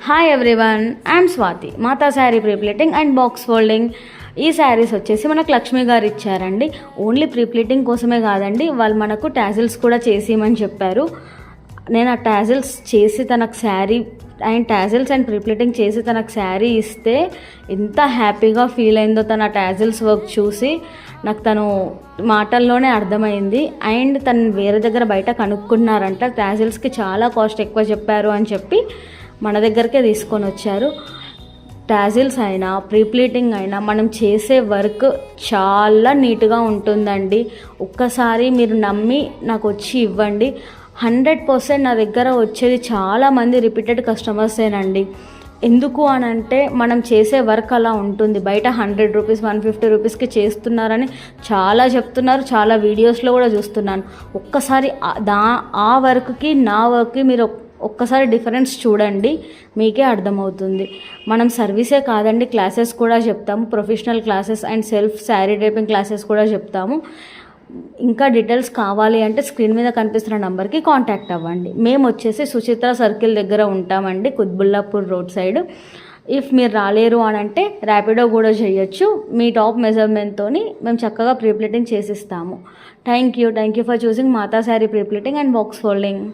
Hi everyone, I'm Swathi. Mata Sari preplating and box folding. ఈ శారీస్ వచ్చేసి మనకు లక్ష్మి గారు ఇచ్చారండి. ఓన్లీ ప్రీప్లేటింగ్ కోసమే కాదండి, వాళ్ళు మనకు టాజిల్స్ కూడా చేసేయమని చెప్పారు. నేను ఆ టాజిల్స్ చేసి తనకు sari and tassels and pre-pleating చేసి తనకు శారీ ఇస్తే ఎంత హ్యాపీగా ఫీల్ అయిందో తన టాజిల్స్ వర్క్ చూసి నాకు తను మాటల్లోనే అర్థమైంది. అండ్ తను వేరే దగ్గర బయట కనుక్కున్నారంట, టాజిల్స్కి చాలా కాస్ట్ ఎక్కువ చెప్పారు అని చెప్పి మన దగ్గరకే తీసుకొని వచ్చారు. టాజిల్స్ అయినా ప్రీప్లీటింగ్ అయినా మనం చేసే వర్క్ చాలా నీట్గా ఉంటుందండి. ఒక్కసారి మీరు నమ్మి నాకు వచ్చి ఇవ్వండి. 100% నా దగ్గర వచ్చేది చాలామంది రిపీటెడ్ కస్టమర్సేనండి. ఎందుకు అని అంటే మనం చేసే వర్క్ అలా ఉంటుంది. బయట 100 రూపీస్ 150 రూపీస్కి చేస్తున్నారని చాలా చెప్తున్నారు, చాలా వీడియోస్లో కూడా చూస్తున్నాను. ఒక్కసారి ఆ వర్క్కి నా వర్క్కి మీరు ఒక్కసారి డిఫరెన్స్ చూడండి, మీకే అర్థమవుతుంది. మనం సర్వీసే కాదండి, క్లాసెస్ కూడా చెప్తాము, professional classes and self sari డ్రైపింగ్ classes కూడా చెప్తాము. ఇంకా డీటెయిల్స్ కావాలి అంటే స్క్రీన్ మీద కనిపిస్తున్న నెంబర్కి కాంటాక్ట్ అవ్వండి. మేము వచ్చేసి సుచిత్ర సర్కిల్ దగ్గర ఉంటామండి, కుత్బుల్లాపూర్ రోడ్ సైడ్. ఇఫ్ మీరు రాలేరు అని అంటే ర్యాపిడో కూడా చేయొచ్చు. మీ టాప్ మెజర్మెంట్తో మేము చక్కగా ప్రీప్లేటింగ్ చేసిస్తాము. Thank you for choosing Mata Sari preplating and box folding.